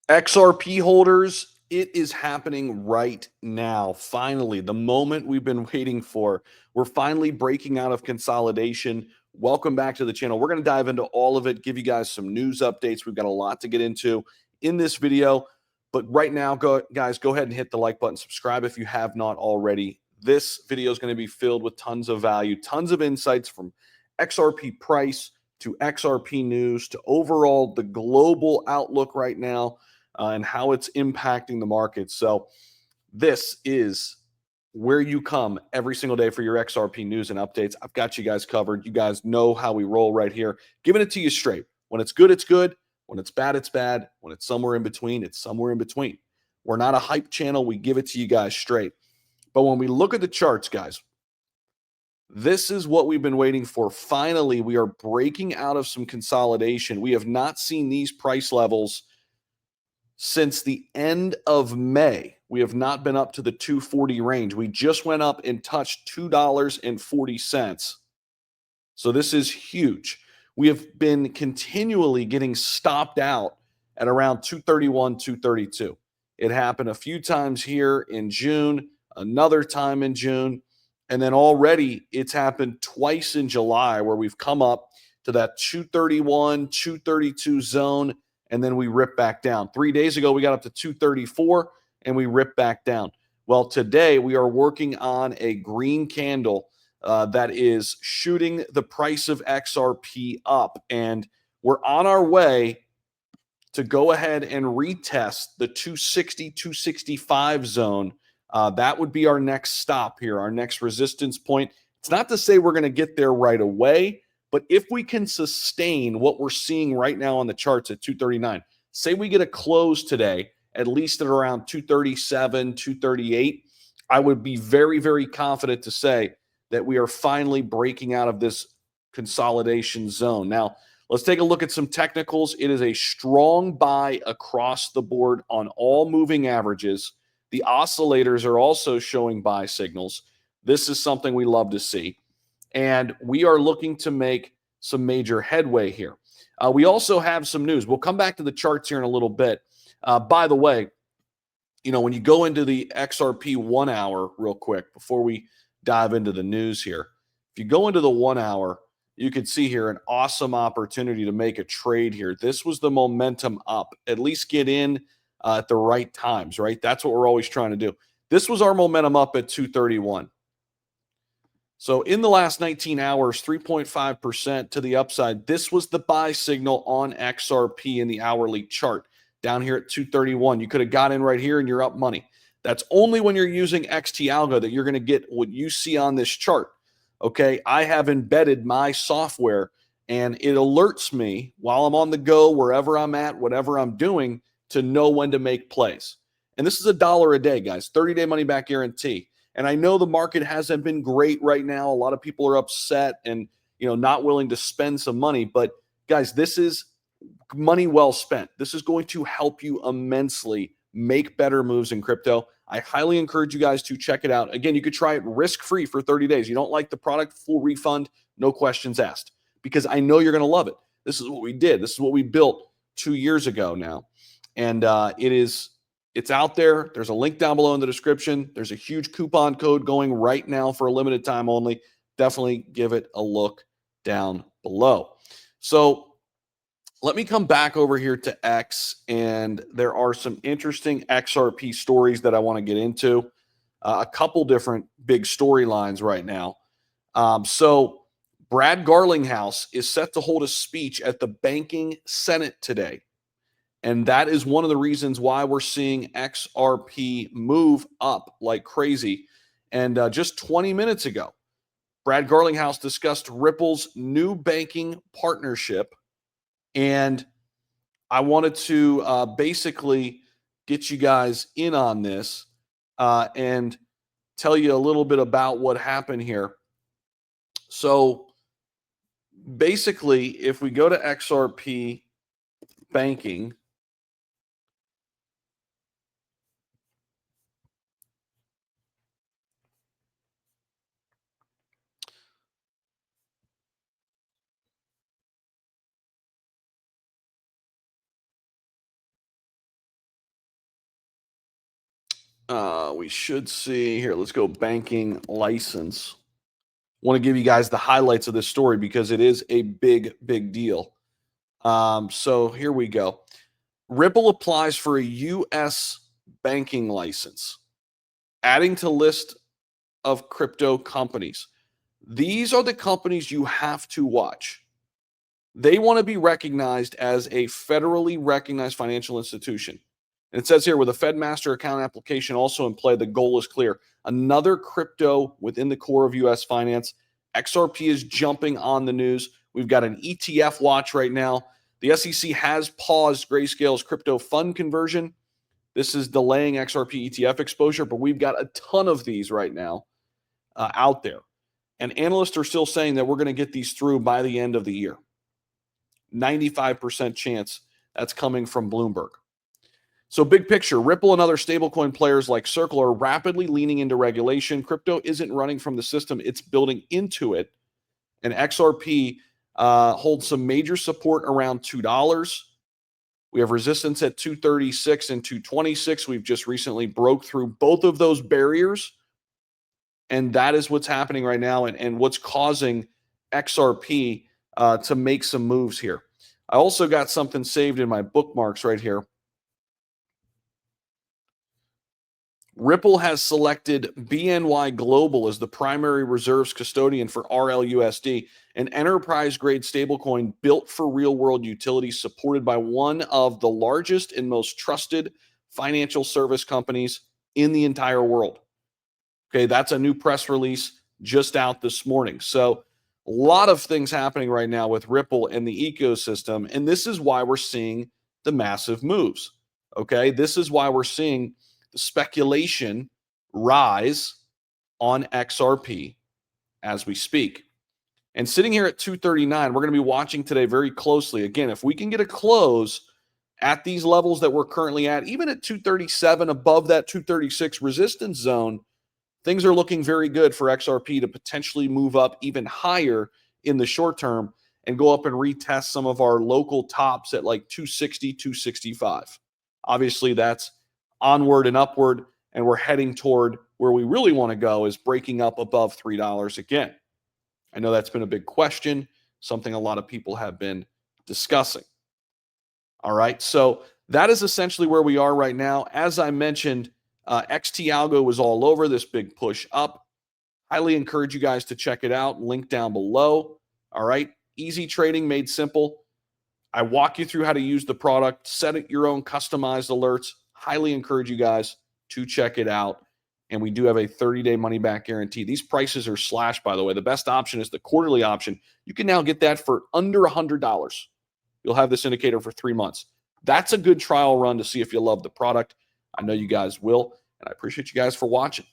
XRP holders, it is happening right now. Finally, the moment we've been waiting for. We're finally breaking out of consolidation. Welcome back to the channel. We're going to dive into all of it, give you guys some news updates. We've got a lot to get into in this video. But right now, guys, go ahead and hit the like button, subscribe if you have not already. This video is going to be filled with tons of value, tons of insights from XRP price to XRP news to overall the global outlook right now and how it's impacting the market. So, this is where you come every single day for your XRP news and updates. I've got you guys covered. You guys know how we roll right here, giving it to you straight. When it's good, it's good. When it's bad, it's bad. When it's somewhere in between, it's somewhere in between. We're not a hype channel. We give it to you guys straight. But when we look at the charts, guys, this is what we've been waiting for. Finally, we are breaking out of some consolidation. We have not seen these price levels since the end of May. We have not been up to the 240 range. We just went up and touched $2.40. So this is huge. We have been continually getting stopped out at around 231, 232. It happened a few times here in June, another time in June, and then already it's happened twice in July where we've come up to that 231, 232 zone, and then we rip back down. 3 days ago, we got up to 234 and we rip back down. Well, today we are working on a green candle that is shooting the price of XRP up. And we're on our way to go ahead and retest the 260, 265 zone. That would be our next stop here, our next resistance point. It's not to say we're going to get there right away, but if we can sustain what we're seeing right now on the charts at 239, say we get a close today, at least at around 237, 238, I would be very, very confident to say that we are finally breaking out of this consolidation zone. Now, let's take a look at some technicals. It is a strong buy across the board on all moving averages. The oscillators are also showing buy signals. This is something we love to see. And we are looking to make some major headway here. We also have some news. We'll come back to the charts here in a little bit. By the way, when you go into the XRP 1 hour real quick before we dive into the news here, if you go into the 1 hour, you can see here an awesome opportunity to make a trade here. This was the momentum up. At least get in at the right times, right? That's what we're always trying to do. This was our momentum up at 231. So in the last 19 hours, 3.5% to the upside. This was the buy signal on XRP in the hourly chart down here at 231. You could have got in right here and you're up money. That's only when you're using XT Algo that you're going to get what you see on this chart. Okay, I have embedded my software and it alerts me while I'm on the go, wherever I'm at, whatever I'm doing, to know when to make plays. And this is $1 a day, guys, 30-day money back guarantee. And I know the market hasn't been great right now. A lot of people are upset and not willing to spend some money. But guys, this is money well spent. This is going to help you immensely make better moves in crypto. I highly encourage you guys to check it out. Again, you could try it risk-free for 30 days. You don't like the product, full refund, no questions asked, because I know you're going to love it. This is what we did. This is what we built 2 years ago now. And it's out there. There's a link down below in the description. There's a huge coupon code going right now for a limited time only. Definitely give it a look down below. So let me come back over here to X, and there are some interesting XRP stories that I want to get into. A couple different big storylines right now. So Brad Garlinghouse is set to hold a speech at the Banking Senate today. And that is one of the reasons why we're seeing XRP move up like crazy. And just 20 minutes ago, Brad Garlinghouse discussed Ripple's new banking partnership. And I wanted to basically get you guys in on this and tell you a little bit about what happened here. So basically, if we go to XRP banking, We should see here. Let's go banking license. Want to give you guys the highlights of this story because it is a big deal. So here we go. Ripple applies for a U.S. banking license, adding to list of crypto companies. These are the companies you have to watch. They want to be recognized as a federally recognized financial institution. And it says here, with a Fed Master Account application also in play, the goal is clear. Another crypto within the core of U.S. finance. XRP is jumping on the news. We've got an ETF watch right now. The SEC has paused Grayscale's crypto fund conversion. This is delaying XRP ETF exposure, but we've got a ton of these right now out there. And analysts are still saying that we're going to get these through by the end of the year. 95% chance that's coming from Bloomberg. So big picture, Ripple and other stablecoin players like Circle are rapidly leaning into regulation. Crypto isn't running from the system, it's building into it. And XRP holds some major support around $2. We have resistance at 236 and 226. We've just recently broke through both of those barriers. And that is what's happening right now and what's causing XRP to make some moves here. I also got something saved in my bookmarks right here. Ripple has selected BNY Global as the primary reserves custodian for RLUSD, an enterprise-grade stablecoin built for real-world utility, supported by one of the largest and most trusted financial service companies in the entire world. Okay, that's a new press release just out this morning. So a lot of things happening right now with Ripple and the ecosystem, and this is why we're seeing the massive moves. Okay, this is why we're seeing the speculation rise on XRP as we speak. And sitting here at 239, we're going to be watching today very closely. Again, if we can get a close at these levels that we're currently at, even at 237, above that 236 resistance zone, things are looking very good for XRP to potentially move up even higher in the short term and go up and retest some of our local tops at like 260, 265. Obviously, that's onward and upward, and we're heading toward where we really want to go is breaking up above $3 again. I know that's been a big question, something a lot of people have been discussing. All right, so that is essentially where we are right now. As I mentioned, XT Algo was all over this big push up. Highly encourage you guys to check it out. Link down below. All right, easy trading made simple. I walk you through how to use the product, set it your own customized alerts. Highly encourage you guys to check it out. And we do have a 30-day money-back guarantee. These prices are slashed, by the way. The best option is the quarterly option. You can now get that for under $100. You'll have this indicator for 3 months. That's a good trial run to see if you love the product. I know you guys will, and I appreciate you guys for watching.